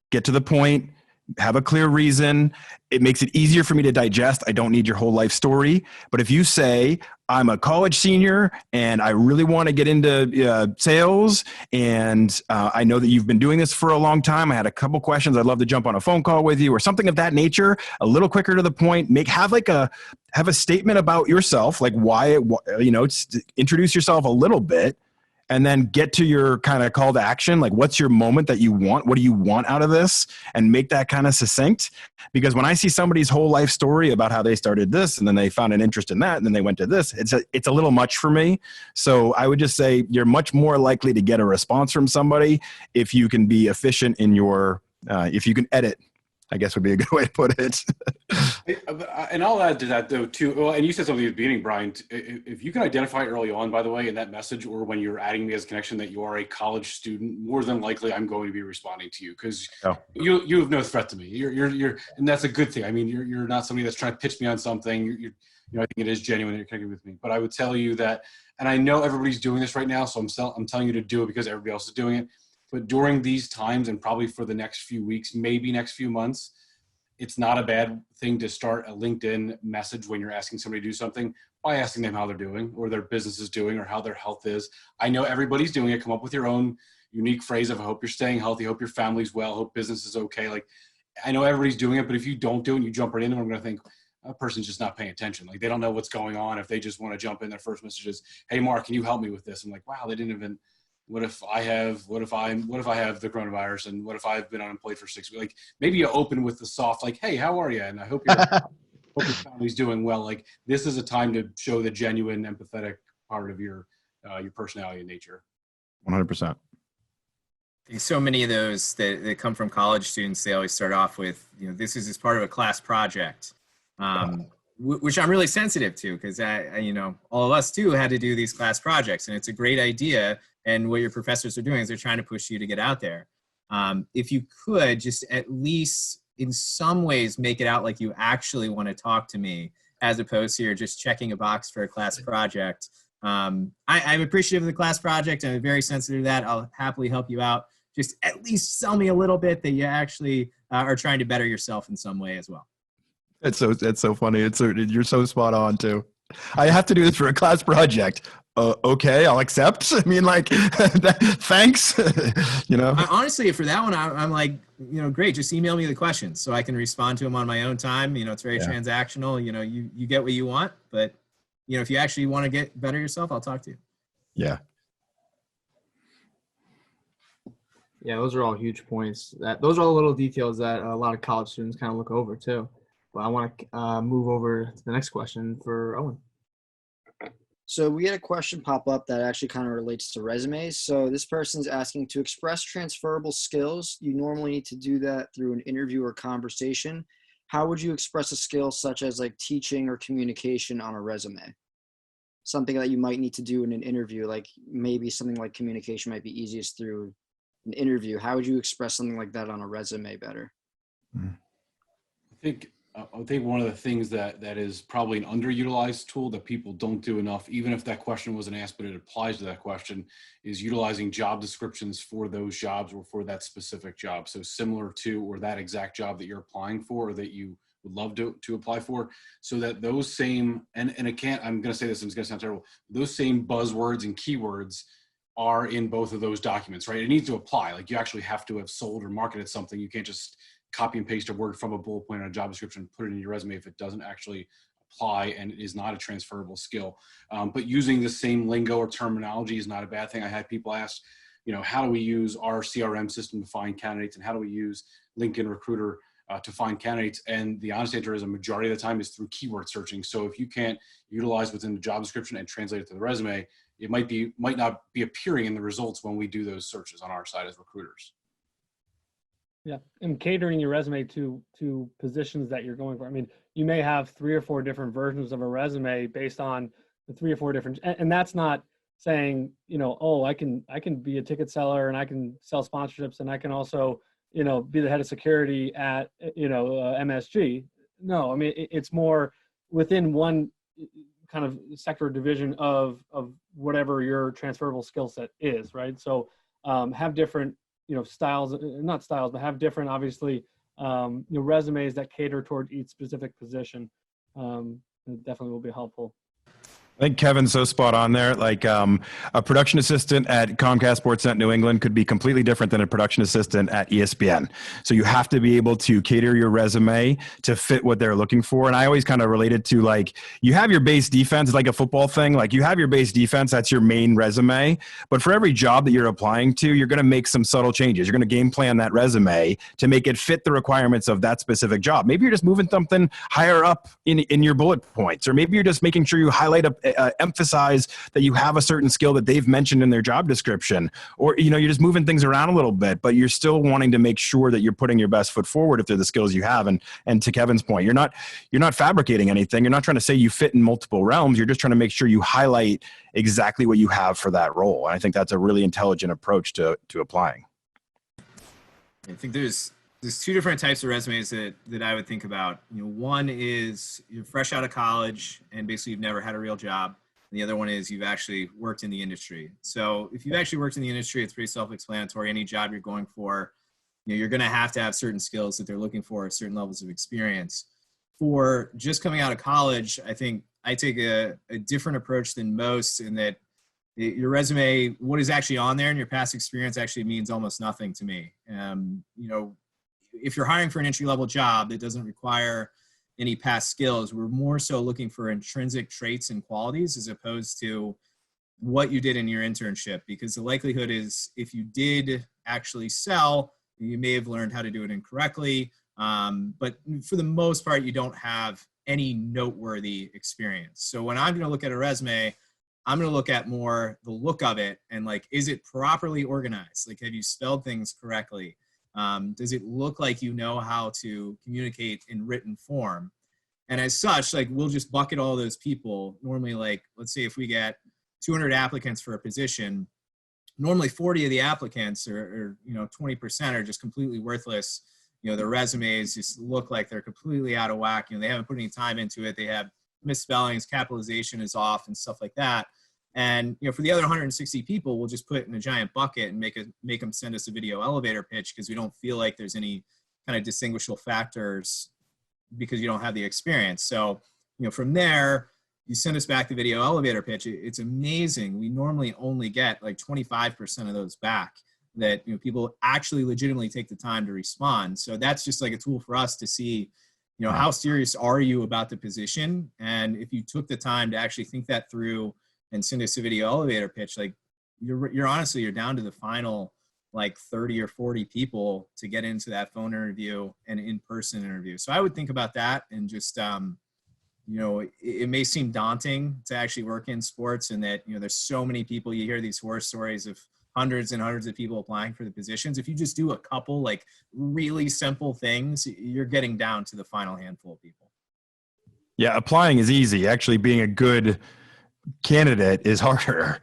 get to the point, have a clear reason. It makes it easier for me to digest. I don't need your whole life story. But if you say, I'm a college senior and I really want to get into sales, and I know that you've been doing this for a long time. I had a couple questions. I'd love to jump on a phone call with you, or something of that nature, a little quicker to the point. Have a statement about yourself, like why, introduce yourself a little bit. And then get to your kind of call to action. Like, what's your moment that you want? What do you want out of this? And make that kind of succinct. Because when I see somebody's whole life story about how they started this, and then they found an interest in that, and then they went to this, it's a little much for me. So I would just say you're much more likely to get a response from somebody if you can be efficient in your, if you can edit, I guess would be a good way to put it. And I'll add to that though too. Well, and you said something at the beginning, Brian. If you can identify early on, by the way, in that message or when you're adding me as a connection that you are a college student, more than likely I'm going to be responding to you because you have no threat to me. You're, and that's a good thing. I mean, you're not somebody that's trying to pitch me on something. I think it is genuine that you're connecting with me. But I would tell you that, and I know everybody's doing this right now, so I'm telling you to do it because everybody else is doing it. But during these times, and probably for the next few weeks, maybe next few months, it's not a bad thing to start a LinkedIn message when you're asking somebody to do something by asking them how they're doing or their business is doing or how their health is. I know everybody's doing it. Come up with your own unique phrase of, I hope you're staying healthy, hope your family's well, hope business is okay. Like, I know everybody's doing it, but if you don't do it and you jump right into it, I'm going to think a person's just not paying attention. Like, they don't know what's going on. If they just want to jump in, their first message is, hey, Mark, can you help me with this? I'm like, wow, they didn't even... What if I have the coronavirus, and what if I've been unemployed for 6 weeks? Like, maybe you open with the soft, like, hey, how are you? And I hope your family's doing well. Like, this is a time to show the genuine, empathetic part of your personality and nature. 100%. So many of those that come from college students, they always start off with, this is as part of a class project, which I'm really sensitive to because all of us too had to do these class projects, and it's a great idea. And what your professors are doing is they're trying to push you to get out there. If you could just at least in some ways make it out like you actually want to talk to me, as opposed to you're just checking a box for a class project. I'm appreciative of the class project. I'm very sensitive to that. I'll happily help you out. Just at least sell me a little bit that you actually are trying to better yourself in some way as well. That's so funny. You're so spot on too. I have to do this for a class project. Okay, I'll accept. I mean, like, thanks. Honestly, for that one, I'm like, great. Just email me the questions so I can respond to them on my own time. It's very transactional. You get what you want, but if you actually want to get better yourself, I'll talk to you. Yeah. Yeah, those are all huge points. Those are all little details that a lot of college students kind of look over too. But I want to move over to the next question for Owen. So we had a question pop up that actually kind of relates to resumes. So this person's asking, to express transferable skills, you normally need to do that through an interview or conversation. How would you express a skill such as like teaching or communication on a resume? Something that you might need to do in an interview, like maybe something like communication might be easiest through an interview. How would you express something like that on a resume better? I think one of the things that is probably an underutilized tool that people don't do enough, even if that question wasn't asked, but it applies to that question, is utilizing job descriptions for those jobs or for that specific job. So similar to, or that exact job that you're applying for or that you would love to apply for, so that those same, and I'm going to say this, and it's going to sound terrible, those same buzzwords and keywords are in both of those documents, right? It needs to apply. Like, you actually have to have sold or marketed something. You can't just copy and paste a word from a bullet point on a job description and put it in your resume if it doesn't actually apply and is not a transferable skill. But using the same lingo or terminology is not a bad thing. I had people ask, how do we use our CRM system to find candidates, and how do we use LinkedIn Recruiter to find candidates? And the honest answer is, a majority of the time is through keyword searching. So if you can't utilize within the job description and translate it to the resume, it might not be appearing in the results when we do those searches on our side as recruiters. Yeah, and catering your resume to positions that you're going for. I mean, you may have 3 or 4 different versions of a resume based on the 3 or 4 different, and that's not saying, oh, I can be a ticket seller and I can sell sponsorships and I can also, be the head of security at, MSG. No, I mean, it's more within one kind of sector or division of whatever your transferable skill set is, right? So have different, styles, not styles, but have different, obviously, resumes that cater toward each specific position. It definitely will be helpful. I think Kevin's so spot on there. Like a production assistant at Comcast Sportsnet New England could be completely different than a production assistant at ESPN. So you have to be able to cater your resume to fit what they're looking for. And I always kind of relate it to, like, you have your base defense, like a football thing. Like, you have your base defense, that's your main resume. But for every job that you're applying to, you're going to make some subtle changes. You're going to game plan that resume to make it fit the requirements of that specific job. Maybe you're just moving something higher up in your bullet points, or maybe you're just making sure you highlight emphasize that you have a certain skill that they've mentioned in their job description, or you're just moving things around a little bit, but you're still wanting to make sure that you're putting your best foot forward if they're the skills you have. And to Kevin's point, you're not fabricating anything. You're not trying to say you fit in multiple realms. You're just trying to make sure you highlight exactly what you have for that role. And I think that's a really intelligent approach to applying. I think there's 2 different types of resumes that I would think about. One is you're fresh out of college and basically you've never had a real job. And the other one is you've actually worked in the industry. So if you've actually worked in the industry, it's pretty self-explanatory. Any job you're going for, you're going to have certain skills that they're looking for, certain levels of experience. For just coming out of college, I think I take a different approach than most, in that your resume, what is actually on there and your past experience actually means almost nothing to me. If you're hiring for an entry-level job that doesn't require any past skills, we're more so looking for intrinsic traits and qualities as opposed to what you did in your internship, because the likelihood is if you did actually sell, you may have learned how to do it incorrectly. But for the most part, you don't have any noteworthy experience. So when I'm going to look at a resume, I'm going to look at more the look of it and, like, is it properly organized? Like, have you spelled things correctly? Does it look like you know how to communicate in written form? And as such, like, we'll just bucket all those people. Normally, like, let's say if we get 200 applicants for a position, normally 40 of the applicants or 20% are just completely worthless. Their resumes just look like they're completely out of whack. They haven't put any time into it. They have misspellings, capitalization is off and stuff like that. And, for the other 160 people, we'll just put it in a giant bucket and make them send us a video elevator pitch, because we don't feel like there's any kind of distinguishable factors because you don't have the experience. So, from there, you send us back the video elevator pitch. It's amazing. We normally only get like 25% of those back that, people actually legitimately take the time to respond. So that's just like a tool for us to see, how serious are you about the position? And if you took the time to actually think that through and send us a video elevator pitch, like you're honestly, you're down to the final like 30 or 40 people to get into that phone interview and in-person interview. So I would think about that, and just, it may seem daunting to actually work in sports, and that, there's so many people. You hear these horror stories of hundreds and hundreds of people applying for the positions. If you just do a couple like really simple things, you're getting down to the final handful of people. Yeah, applying is easy. Actually being a good candidate is harder.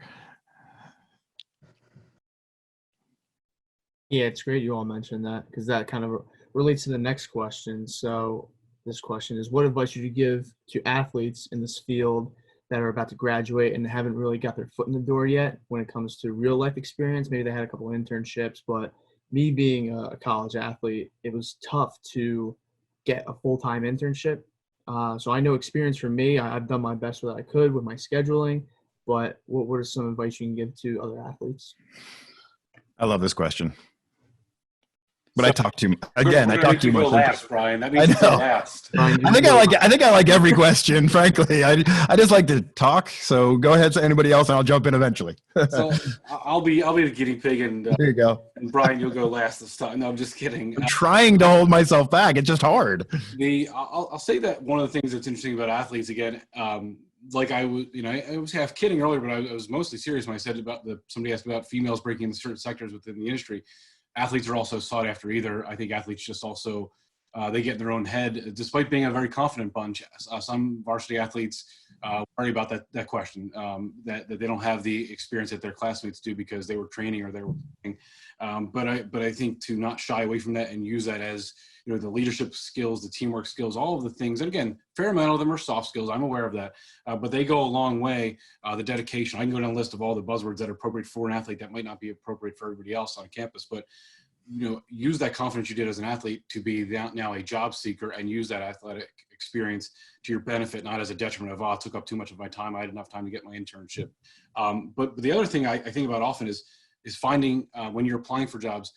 Yeah, it's great you all mentioned that, because that kind of relates to the next question. So this question is, what advice would you give to athletes in this field that are about to graduate and haven't really got their foot in the door yet when it comes to real life experience? Maybe they had a couple of internships, but me being a college athlete, it was tough to get a full-time internship. So I know experience for me, I've done my best with what I could with my scheduling, but what are some advice you can give to other athletes? I love this question. But So, I talk too much. Last, Brian. That means you go last. Brian, I think I like every question, frankly. I just like to talk. So go ahead to anybody else and I'll jump in eventually. So I'll be the guinea pig, and there you go. And Brian, you'll go last this time. No, I'm just kidding. I'm trying to hold myself back. It's just hard. I'll say that one of the things that's interesting about athletes, again, like I was half kidding earlier, but I was mostly serious when I said about somebody asked about females breaking into certain sectors within the industry. Athletes are also sought after either. I think athletes just also, they get in their own head, despite being a very confident bunch. Some varsity athletes worry about that question, that they don't have the experience that their classmates do because they were training or they were playing. But I think to not shy away from that and use that as, the leadership skills, the teamwork skills, all of the things. And again, fair amount of them are soft skills. I'm aware of that, but they go a long way. The dedication, I can go down a list of all the buzzwords that are appropriate for an athlete that might not be appropriate for everybody else on campus, but use that confidence you did as an athlete to be now a job seeker and use that athletic experience to your benefit, not as a detriment of, it took up too much of my time. I had enough time to get my internship. But the other thing I think about often is finding, when you're applying for jobs,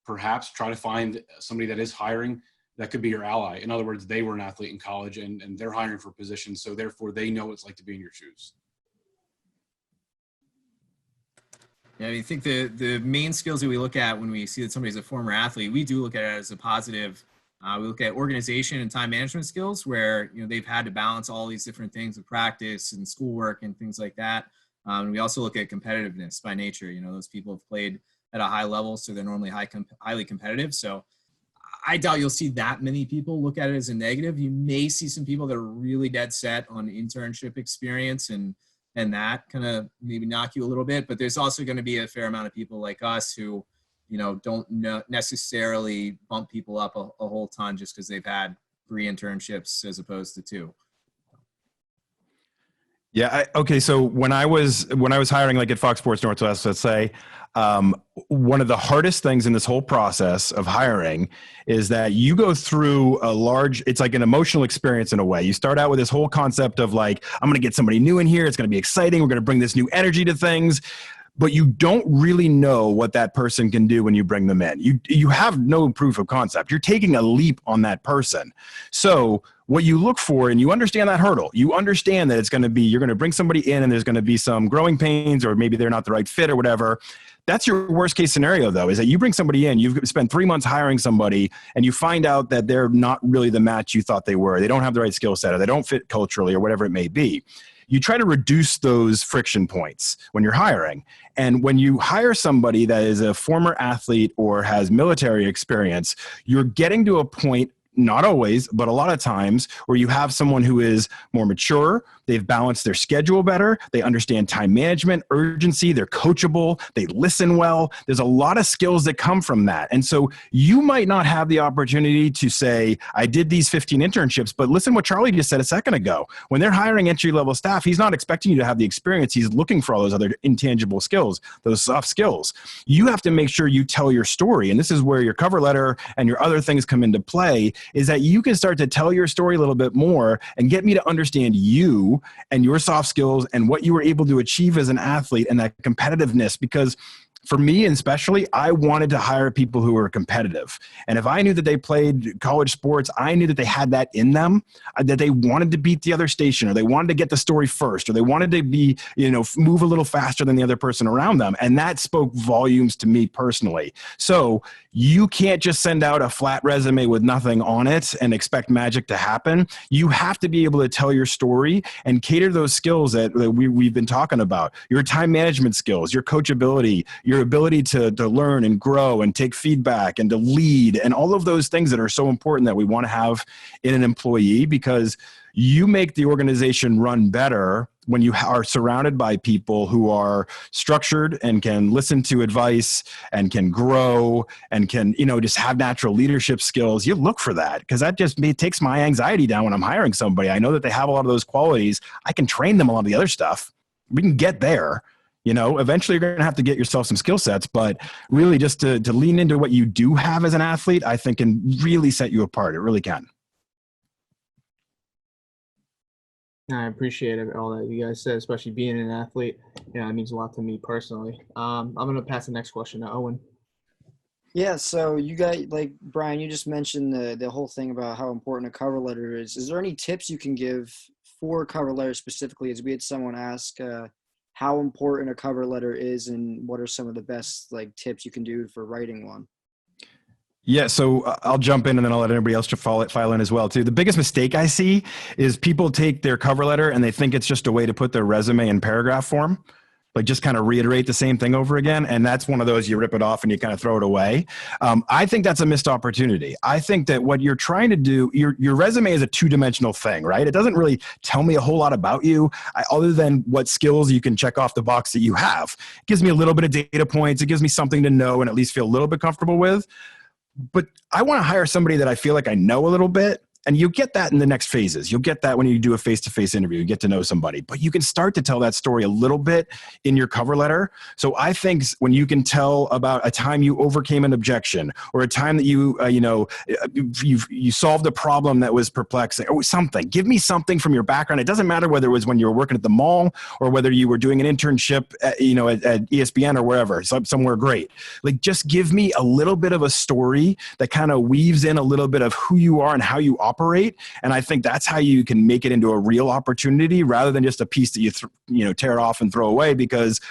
perhaps try to find somebody that is hiring that could be your ally. In other words, they were an athlete in college and they're hiring for positions. So therefore they know what it's like to be in your shoes. Yeah, I think the main skills that we look at when we see that somebody's a former athlete, we do look at it as a positive. We look at organization and time management skills where, they've had to balance all these different things with practice and schoolwork and things like that. And we also look at competitiveness by nature. Those people have played at a high level, so they're normally highly competitive. So I doubt you'll see that many people look at it as a negative. You may see some people that are really dead set on internship experience and that kind of maybe knock you a little bit, but there's also going to be a fair amount of people like us who, don't necessarily bump people up a whole ton just because they've had 3 internships as opposed to 2. Yeah. Okay. So when I was hiring, like at Fox Sports Northwest, let's say, one of the hardest things in this whole process of hiring is that you go through it's like an emotional experience in a way. You start out with this whole concept of like, I'm going to get somebody new in here. It's going to be exciting. We're going to bring this new energy to things. But you don't really know what that person can do when you bring them in. You have no proof of concept. You're taking a leap on that person. So what you look for, and you understand that hurdle, you understand that you're going to bring somebody in and there's going to be some growing pains or maybe they're not the right fit or whatever. That's your worst case scenario though, is that you bring somebody in, you've spent 3 months hiring somebody and you find out that they're not really the match you thought they were. They don't have the right skill set or they don't fit culturally or whatever it may be. You try to reduce those friction points when you're hiring. And when you hire somebody that is a former athlete or has military experience, you're getting to a point, not always, but a lot of times, where you have someone who is more mature, they've balanced their schedule better, they understand time management, urgency, they're coachable, they listen well. There's a lot of skills that come from that. And so you might not have the opportunity to say, I did these 15 internships, but listen what Charlie just said a second ago. When they're hiring entry-level staff, he's not expecting you to have the experience. He's looking for all those other intangible skills, those soft skills. You have to make sure you tell your story. And this is where your cover letter and your other things come into play, is that you can start to tell your story a little bit more and get me to understand you and your soft skills and what you were able to achieve as an athlete and that competitiveness. Because for me, especially, I wanted to hire people who were competitive. And if I knew that they played college sports, I knew that they had that in them, that they wanted to beat the other station, or they wanted to get the story first, or they wanted to be, move a little faster than the other person around them. And that spoke volumes to me personally. So you can't just send out a flat resume with nothing on it and expect magic to happen. You have to be able to tell your story and cater those skills that we've been talking about. Your time management skills, your coachability, your ability to learn and grow and take feedback and to lead, and all of those things that are so important that we want to have in an employee, because you make the organization run better when you are surrounded by people who are structured and can listen to advice and can grow and can, just have natural leadership skills. You look for that, because that just takes my anxiety down when I'm hiring somebody. I know that they have a lot of those qualities. I can train them a lot of the other stuff. We can get there. Eventually you're going to have to get yourself some skill sets, but really just to lean into what you do have as an athlete, I think can really set you apart. It really can. I appreciate all that you guys said, especially being an athlete. Yeah, it means a lot to me personally. I'm going to pass the next question to Owen. Yeah, so you got, like, Brian, you just mentioned the whole thing about how important a cover letter is. Is there any tips you can give for cover letters specifically? As we had someone ask how important a cover letter is and what are some of the best, like, tips you can do for writing one? Yeah, so I'll jump in and then I'll let everybody else file in as well too. The biggest mistake I see is people take their cover letter and they think it's just a way to put their resume in paragraph form, like just kind of reiterate the same thing over again. And that's one of those, you rip it off and you kind of throw it away. I think that's a missed opportunity. I think that what you're trying to do, your resume is a two-dimensional thing, right? It doesn't really tell me a whole lot about you other than what skills you can check off the box that you have. It gives me a little bit of data points. It gives me something to know and at least feel a little bit comfortable with. But I want to hire somebody that I feel like I know a little bit. And you get that in the next phases. You'll get that when you do a face-to-face interview. You get to know somebody. But you can start to tell that story a little bit in your cover letter. So I think when you can tell about a time you overcame an objection or a time that you solved a problem that was perplexing or something. Give me something from your background. It doesn't matter whether it was when you were working at the mall or whether you were doing an internship at ESPN or wherever, somewhere great. Like, just give me a little bit of a story that kind of weaves in a little bit of who you are and how you operate. And I think that's how you can make it into a real opportunity rather than just a piece that you tear off and throw away, because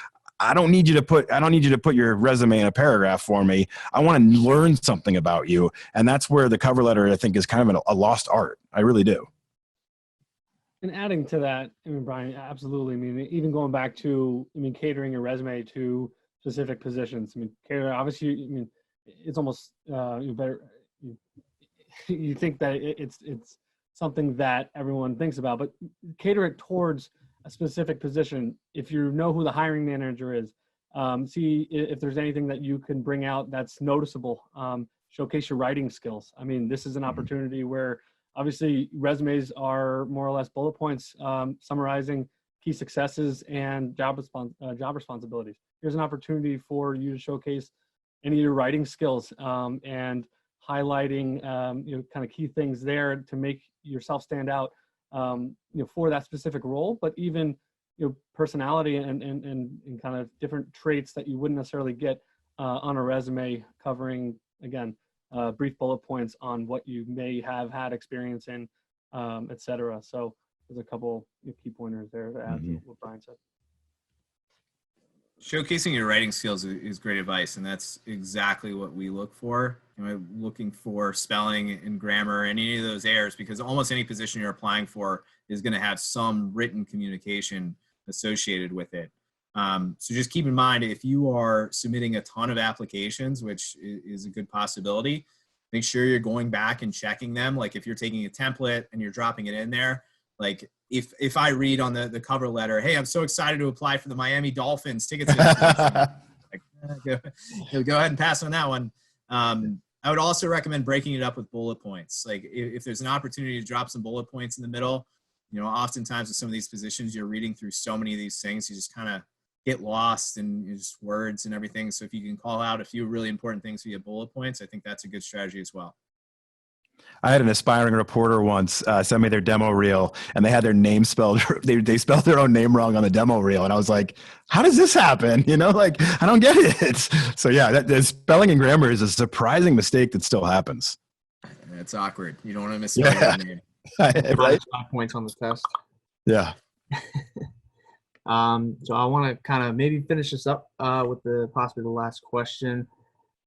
I don't need you to put your resume in a paragraph for me. I want to learn something about you. And that's where the cover letter, I think, is kind of a lost art. I really do. And adding to that, I mean, Brian, absolutely. I mean, even going back to, catering your resume to specific positions. I mean, catering, obviously, it's almost better. You think that it's something that everyone thinks about, but cater it towards a specific position. If you know who the hiring manager is, see if there's anything that you can bring out that's noticeable. Showcase your writing skills. I mean, this is an opportunity where obviously resumes are more or less bullet points summarizing key successes and job responsibilities. Here's an opportunity for you to showcase any of your writing skills and highlighting kind of key things there to make yourself stand out for that specific role, but even personality and kind of different traits that you wouldn't necessarily get on a resume, covering again brief bullet points on what you may have had experience in, etc. So there's a couple key pointers there to add to what Brian said. Showcasing your writing skills is great advice, and that's exactly what we look for. Looking for spelling and grammar and any of those errors, because almost any position you're applying for is going to have some written communication associated with it. So just keep in mind, if you are submitting a ton of applications, which is a good possibility, make sure you're going back and checking them. Like if you're taking a template and you're dropping it in there, like if I read on the cover letter, hey, I'm so excited to apply for the Miami Dolphins tickets, like, go ahead and pass on that one. I would also recommend breaking it up with bullet points. Like if there's an opportunity to drop some bullet points in the middle, oftentimes with some of these positions, you're reading through so many of these things, you just kind of get lost in just words and everything. So if you can call out a few really important things via bullet points, I think that's a good strategy as well. I had an aspiring reporter once send me their demo reel, and they had their name spelled. They spelled their own name wrong on the demo reel, and I was like, "How does this happen?" Like I don't get it. So yeah, the spelling and grammar is a surprising mistake that still happens. It's awkward. You don't want to misspell your name. Right? 5 points on the test. Yeah. So I want to kind of maybe finish this up with possibly the last question.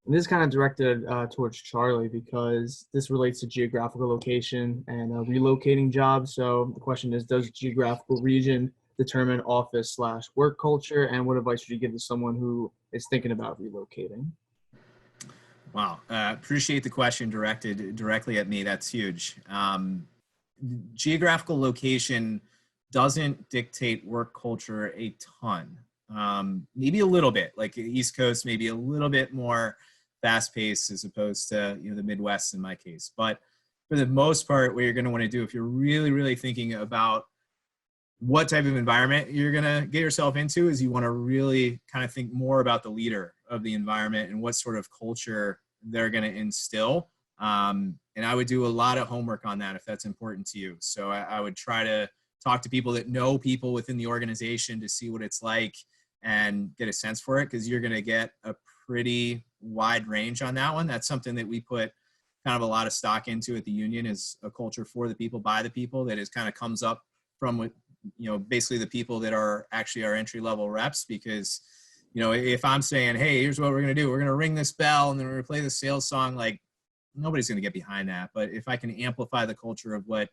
And this is kind of directed towards Charlie, because this relates to geographical location and relocating jobs. So the question is, does geographical region determine office/work culture? And what advice would you give to someone who is thinking about relocating? Wow. Appreciate the question directed directly at me. That's huge. Geographical location doesn't dictate work culture a ton. Maybe a little bit, like the East Coast, maybe a little bit more fast-paced as opposed to the Midwest in my case. But for the most part, what you're going to want to do if you're really, really thinking about what type of environment you're going to get yourself into is you want to really kind of think more about the leader of the environment and what sort of culture they're going to instill. And I would do a lot of homework on that if that's important to you. So I would try to talk to people that know people within the organization to see what it's like and get a sense for it, because you're going to get a pretty wide range on that one. That's something that we put kind of a lot of stock into at the union, is a culture for the people, by the people, that is kind of comes up from, basically the people that are actually our entry level reps. Because, if I'm saying, hey, here's what we're going to do, we're going to ring this bell and then we're going to play the sales song, like nobody's going to get behind that. But if I can amplify the culture of what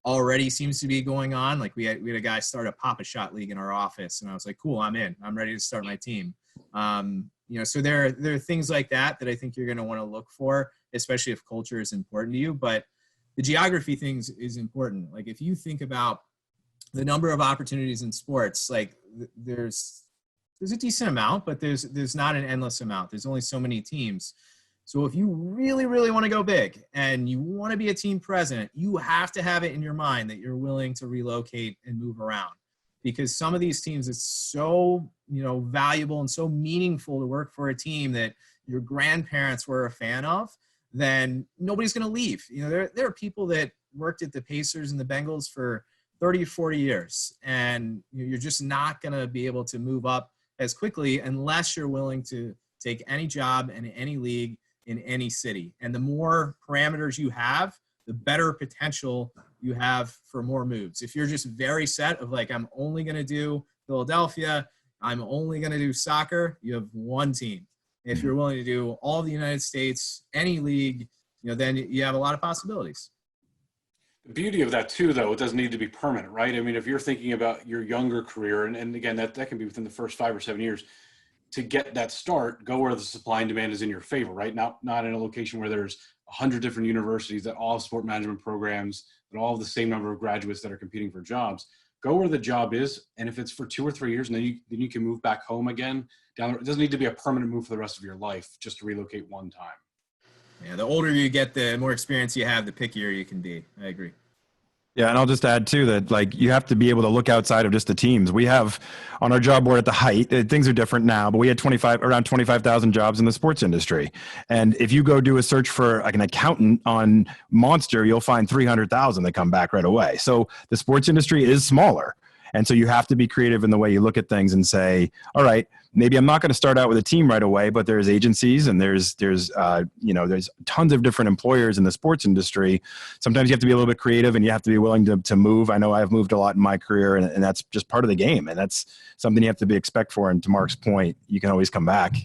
already seems to be going on, like we had a guy start a Papa Shot league in our office, and I was like, cool, I'm in, I'm ready to start my team. So there are things like that I think you're going to want to look for, especially if culture is important to you. But the geography things is important. Like if you think about the number of opportunities in sports, like there's a decent amount, but there's not an endless amount. There's only so many teams. So if you really, really want to go big and you want to be a team president, you have to have it in your mind that you're willing to relocate and move around, because some of these teams, it's so, valuable and so meaningful to work for a team that your grandparents were a fan of, then nobody's going to leave. There are people that worked at the Pacers and the Bengals for 30 or 40 years, and you're just not going to be able to move up as quickly unless you're willing to take any job in any league in any city. And the more parameters you have, the better potential you have for more moves. If you're just very set of like, I'm only going to do Philadelphia, I'm only going to do soccer, you have one team. If you're willing to do all of the United States, any league, then you have a lot of possibilities. The beauty of that too, though, it doesn't need to be permanent, right? I mean, if you're thinking about your younger career, and again, that can be within the first 5 or 7 years, to get that start, go where the supply and demand is in your favor, right? Not in a location where there's 100 different universities that all have sport management programs, that all have the same number of graduates that are competing for jobs. Go where the job is, and if it's for 2 or 3 years, and then you can move back home again. It doesn't need to be a permanent move for the rest of your life, just to relocate one time. Yeah, the older you get, the more experience you have, the pickier you can be. I agree. Yeah, and I'll just add too that like you have to be able to look outside of just the teams. We have on our job board at the height, things are different now, but we had around 25,000 jobs in the sports industry. And if you go do a search for like an accountant on Monster, you'll find 300,000 that come back right away. So the sports industry is smaller. And so you have to be creative in the way you look at things and say, all right, maybe I'm not going to start out with a team right away, but there's agencies and there's tons of different employers in the sports industry. Sometimes you have to be a little bit creative and you have to be willing to move. I know I've moved a lot in my career, and that's just part of the game. And that's something you have to be expect for. And to Mark's point, you can always come back.